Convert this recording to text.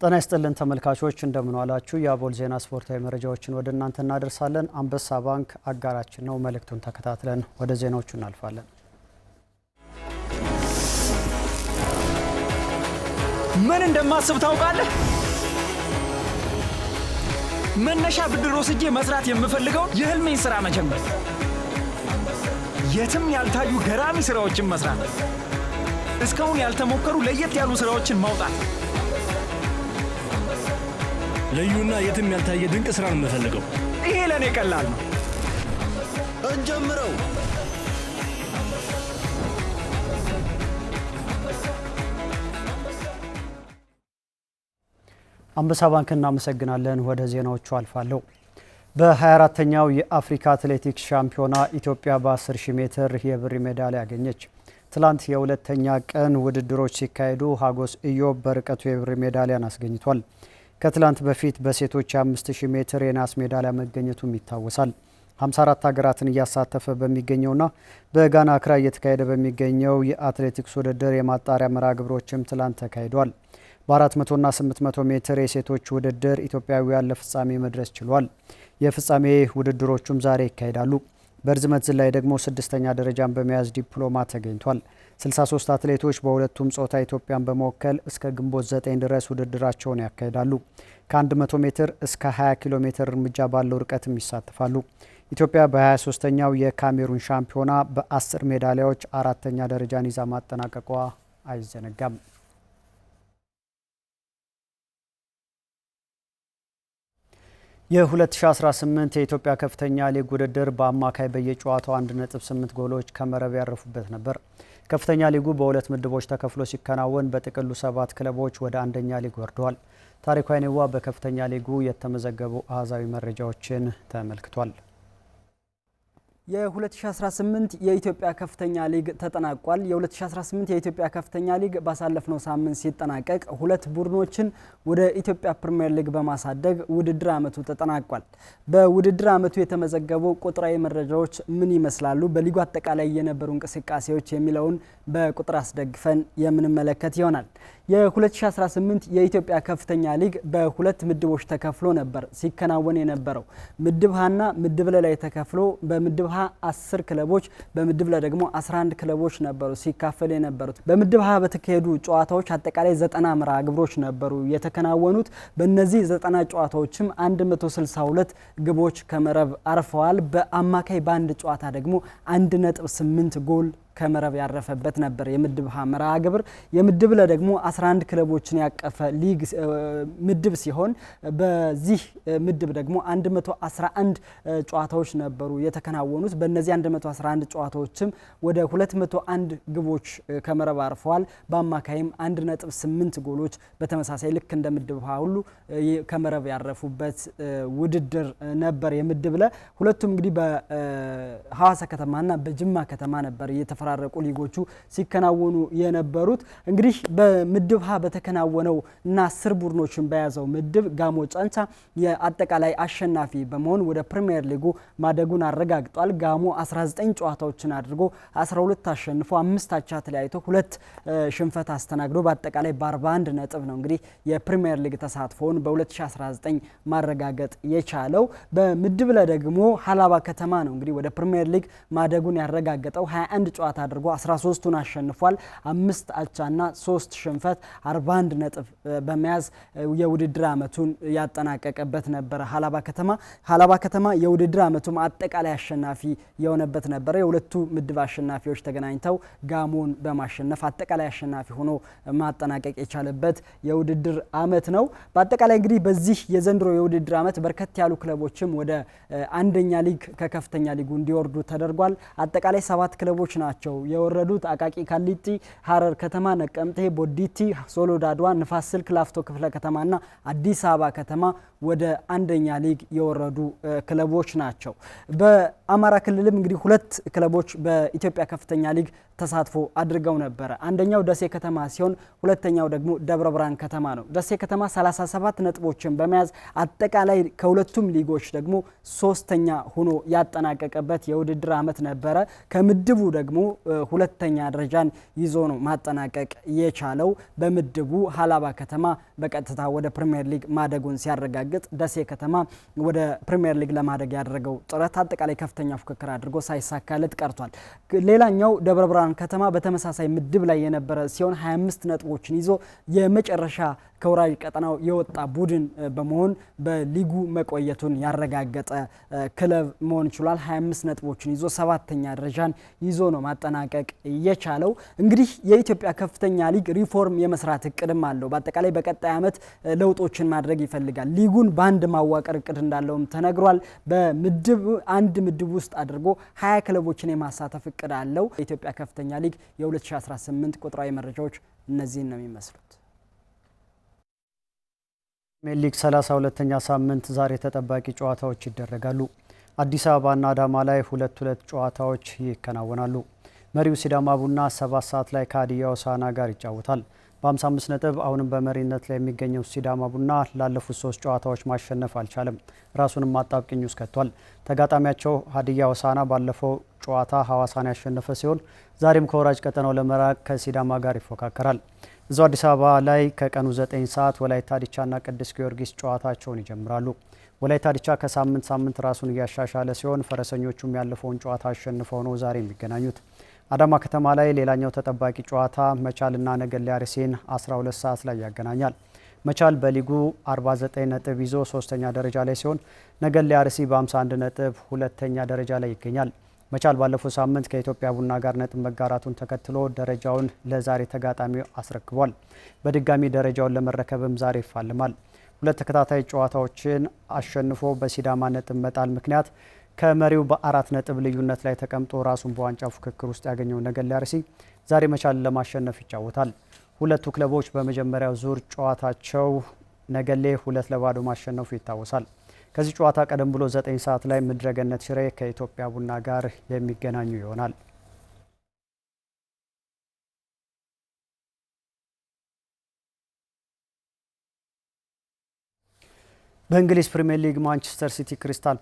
ጤና ይስጥልን ተመልካቾች እንደምን ዋላችሁ። የአቦል ዜና ስፖርታዊ መረጃዎችን ወደ እናንተ እናደርሳለን። አንበሳ ባንክ አጋራችን ነው። መልእክቱን ተከታትለን ወደ ዜናዎቹ እናልፋለን። ምን እንደማስብ ታውቃለህ? መነሻ ብድር ወስጄ መስራት የምፈልገው የህልሜን ስራ መጀመር፣ የትም ያልታዩ ገራሚ ስራዎችን መስራት፣ እስካሁን ያልተሞከሩ ለየት ያሉ ስራዎችን ማውጣት፣ ለዩና የትም ያልታየ ድንቅ ስራ ነው የምፈልገው። ይሄ ለኔ ቀላል ነው። እንጀምረው። አንበሳ ባንክ እናመሰግናለን። ወደ ዜናዎቹ አልፋለሁ። በ24ኛው የአፍሪካ አትሌቲክስ ሻምፒዮና ኢትዮጵያ በ10000 ሜትር የብር ሜዳሊያ ያገኘች። ትላንት የሁለተኛ ቀን ውድድሮች ሲካሄዱ ሀጎስ ኢዮብ በርቀቱ የብር ሜዳሊያን አስገኝቷል። ከትላንት በፊት በሴቶች 5000 ሜትር የናስ ሜዳሊያ መገኘቱም ይታወሳል። 54 ሀገራትን እያሳተፈ በሚገኘውና በጋና አክራ እየተካሄደ በሚገኘው የአትሌቲክስ ውድድር የማጣሪያ መርሃ ግብሮችም ትላንት ተካሂዷል። በ400ና 800 ሜትር የሴቶች ውድድር ኢትዮጵያውያን ለፍጻሜ መድረስ ችሏል። የፍጻሜ ውድድሮቹም ዛሬ ይካሄዳሉ። በርዝመት ዝላይ ደግሞ 6ኛ ደረጃን በመያዝ ዲፕሎማ ተገኝቷል። 63 አትሌቶች በሁለቱም ጾታ ኢትዮጵያን በመወከል እስከ ግንቦት 9 ድረስ ውድድራቸውን ያካሂዳሉ። ከ100 ሜትር እስከ 20 ኪሎ ሜትር እርምጃ ባለው ርቀትም ይሳተፋሉ። ኢትዮጵያ በ23ኛው የካሜሩን ሻምፒዮና በ10 ሜዳሊያዎች 4ኛ ደረጃን ይዛ ማጠናቀቋ አይዘነጋም። የ2018 የኢትዮጵያ ከፍተኛ ሊግ ውድድር በአማካይ በየጨዋታው 1.8 ጎሎች ከመረብ ያረፉበት ነበር። ከፍተኛ ሊጉ በሁለት ምድቦች ተከፍሎ ሲከናወን በጥቅሉ 7 ክለቦች ወደ አንደኛ ሊግ ወርደዋል። ታሪኩ አይኔዋ በከፍተኛ ሊጉ የተመዘገቡ አሃዛዊ መረጃዎችን ተመልክቷል። የ2018 የኢትዮጵያ ከፍተኛ ሊግ ተጠናቋል። የ2018 የኢትዮጵያ ከፍተኛ ሊግ ባሳለፍነው ሳምንት ሲጠናቀቅ ሁለት ቡድኖችን ወደ ኢትዮጵያ ፕሪሚየር ሊግ በማሳደግ ውድድር ዓመቱ ተጠናቋል። በውድድር ዓመቱ የተመዘገቡ ቁጥራዊ መረጃዎች ምን ይመስላሉ፣ በሊጉ አጠቃላይ የነበሩ እንቅስቃሴዎች የሚለውን በቁጥር አስደግፈን የምንመለከት ይሆናል። የ2018 የኢትዮጵያ ከፍተኛ ሊግ በሁለት ምድቦች ተከፍሎ ነበር ሲከናወን የነበረው። ምድብ ሀና ምድብ ለ ላይ ተከፍሎ በምድብ ሀ 10 ክለቦች በምድብ ለ ደግሞ 11 ክለቦች ነበሩ ሲካፈሉ የነበሩት። በምድብ ሀ በተካሄዱ ጨዋታዎች አጠቃላይ 90 መርሃ ግብሮች ነበሩ የተከናወኑት። በእነዚህ 90 ጨዋታዎችም 162 ግቦች ከመረብ አርፈዋል። በአማካይ በአንድ ጨዋታ ደግሞ 1.8 ጎል ከመረብ ያረፈበት ነበር የምድብ ሀ መርሃ ግብር። የምድብ ለ ደግሞ 11 ክለቦችን ያቀፈ ሊግ ምድብ ሲሆን በዚህ ምድብ ደግሞ 111 ጨዋታዎች ነበሩ የተከናወኑት። በእነዚህ 111 ጨዋታዎችም ወደ 201 ግቦች ከመረብ አርፈዋል። በአማካይም 1.8 ጎሎች በተመሳሳይ ልክ እንደ ምድብ ሀ ሁሉ ከመረብ ያረፉበት ውድድር ነበር የምድብ ለ። ሁለቱም እንግዲህ በሐዋሳ ከተማና በጅማ ከተማ ነበር የተፈራረቁ ሊጎቹ ሲከናወኑ የነበሩት። እንግዲህ በምድብ ሀ በተከናወነው እና 10 ቡድኖችን በያዘው ምድብ ጋሞ ጫንቻ የአጠቃላይ አሸናፊ በመሆን ወደ ፕሪሚየር ሊጉ ማደጉን አረጋግጧል። ጋሞ 19 ጨዋታዎችን አድርጎ 12 አሸንፎ 5 አቻ ተለያይቶ 2 ሽንፈት አስተናግዶ በአጠቃላይ በ41 ነጥብ ነው እንግዲህ የፕሪሚየር ሊግ ተሳትፎውን በ2019 ማረጋገጥ የቻለው። በምድብ ለ ደግሞ ሀላባ ከተማ ነው እንግዲህ ወደ ፕሪሚየር ሊግ ማደጉን ያረጋገጠው። 21 ጨዋታ አድርጎ 13ቱን አሸንፏል። 5 አቻና 3 ሽንፈት 41 ነጥብ በመያዝ የውድድር ዓመቱን ያጠናቀቀበት ነበር ሀላባ ከተማ የውድድር ዓመቱም አጠቃላይ አሸናፊ የሆነበት ነበር። የሁለቱ ምድብ አሸናፊዎች ተገናኝተው ጋሞን በማሸነፍ አጠቃላይ አሸናፊ ሆኖ ማጠናቀቅ የቻለበት የውድድር ዓመት ነው። በአጠቃላይ እንግዲህ በዚህ የዘንድሮ የውድድር ዓመት በርከት ያሉ ክለቦችም ወደ አንደኛ ሊግ ከከፍተኛ ሊጉ እንዲወርዱ ተደርጓል። አጠቃላይ 7 ክለቦች ናቸው የወረዱት። አቃቂ ካሊቲ፣ ሀረር ከተማ፣ ነቀምቴ፣ ቦዲቲ፣ ሶሎዳድዋ፣ ንፋስ ስልክ ላፍቶ ክፍለ ከተማና አዲስ አበባ ከተማ ወደ አንደኛ ሊግ የወረዱ ክለቦች ናቸው። በአማራ ክልልም እንግዲህ 2 ክለቦች በኢትዮጵያ ከፍተኛ ሊግ ተሳትፎ አድርገው ነበር። አንደኛው ደሴ ከተማ ሲሆን ሁለተኛው ደግሞ ደብረ ብርሃን ከተማ ነው። ደሴ ከተማ 37 ነጥቦችን በመያዝ አጠቃላይ ከሁለቱም ሊጎች ደግሞ 3ኛ ሆኖ ያጠናቀቀበት የውድድር ዓመት ነበረ። ከምድቡ ደግሞ ሁለተኛ ደረጃን ይዞ ነው ማጠናቀቅ የቻለው። በምድቡ ሀላባ ከተማ በቀጥታ ወደ ፕሪሚየር ሊግ ማደጉን ሲያረጋግጥ፣ ደሴ ከተማ ወደ ፕሪሚየር ሊግ ለማደግ ያደረገው ጥረት አጠቃላይ ከፍተኛ ፉክክር አድርጎ ሳይሳካለት ቀርቷል። ሌላኛው ደብረ ብርሃን ከተማ በተመሳሳይ ምድብ ላይ የነበረ ሲሆን 25 ነጥቦችን ይዞ የመጨረሻ ከወራጅ ቀጠናው የወጣ ቡድን በመሆን በሊጉ መቆየቱን ያረጋገጠ ክለብ መሆን ችሏል። 25 ነጥቦችን ይዞ 7ኛ ደረጃን ይዞ ነው ማጠናቀቅ የቻለው። እንግዲህ የኢትዮጵያ ከፍተኛ ሊግ ሪፎርም የመስራት እቅድም አለው። በአጠቃላይ በቀጣይ ዓመት ለውጦችን ማድረግ ይፈልጋል። ሊጉን በአንድ ማዋቀር እቅድ እንዳለውም ተነግሯል። አንድ ምድብ ውስጥ አድርጎ 20 ክለቦችን የማሳተፍ እቅድ አለው። የኢትዮጵያ ከፍተኛ ሊግ የ2018 ቁጥራዊ መረጃዎች እነዚህን ነው የሚመስሉት። ፕሪሚየር ሊግ 32ኛ ሳምንት ዛሬ ተጠባቂ ጨዋታዎች ይደረጋሉ። አዲስ አበባና አዳማ ላይ 2 ጨዋታዎች ይከናወናሉ። መሪው ሲዳማ ቡና 7 ሰዓት ላይ ከሀዲያ ሆሳዕና ጋር ይጫወታል። በ55 ነጥብ አሁንም በመሪነት ላይ የሚገኘው ሲዳማ ቡና ላለፉት 3 ጨዋታዎች ማሸነፍ አልቻለም። ራሱንም አጣብቂኝ ውስጥ ከቷል። ተጋጣሚያቸው ሀዲያ ሆሳዕና ባለፈው ጨዋታ ሐዋሳን ያሸነፈ ሲሆን ዛሬም ከወራጅ ቀጠናው ለመራቅ ከሲዳማ ጋር ይፎካከራል። እዛው አዲስ አበባ ላይ ከቀኑ 9 ሰዓት ወላይታ ዲቻና ቅዱስ ጊዮርጊስ ጨዋታቸውን ይጀምራሉ። ወላይታ ዲቻ ከሳምንት ራሱን እያሻሻለ ሲሆን ፈረሰኞቹም ያለፈውን ጨዋታ አሸንፈው ነው ዛሬ የሚገናኙት። አዳማ ከተማ ላይ ሌላኛው ተጠባቂ ጨዋታ መቻልና ነገሌ አርሲን 12 ሰዓት ላይ ያገናኛል። መቻል በሊጉ 49 ነጥብ ይዞ 3ኛ ደረጃ ላይ ሲሆን ነገሌ አርሲ በ51 ነጥብ 2ኛ ደረጃ ላይ ይገኛል። መቻል ባለፈው ሳምንት ከኢትዮጵያ ቡና ጋር ነጥብ መጋራቱን ተከትሎ ደረጃውን ለዛሬ ተጋጣሚው አስረክቧል። በድጋሚ ደረጃውን ለመረከብም ዛሬ ይፋልማል። 2 ተከታታይ ጨዋታዎችን አሸንፎ በሲዳማ ነጥብ መጣል ምክንያት ከመሪው በ4 ነጥብ ልዩነት ላይ ተቀምጦ ራሱን በዋንጫ ፉክክር ውስጥ ያገኘው ነገሌ አርሲ ዛሬ መቻልን ለማሸነፍ ይጫወታል። ሁለቱ ክለቦች በመጀመሪያው ዙር ጨዋታቸው ነገሌ 2-0 ማሸነፉ ይታወሳል። ከዚህ ጨዋታ ቀደም ብሎ 9 ሰዓት ላይ ምድረገነት ሽሬ ከኢትዮጵያ ቡና ጋር የሚገናኙ ይሆናል። በእንግሊዝ ፕሪሚየር ሊግ ማንቸስተር ሲቲ ክሪስታል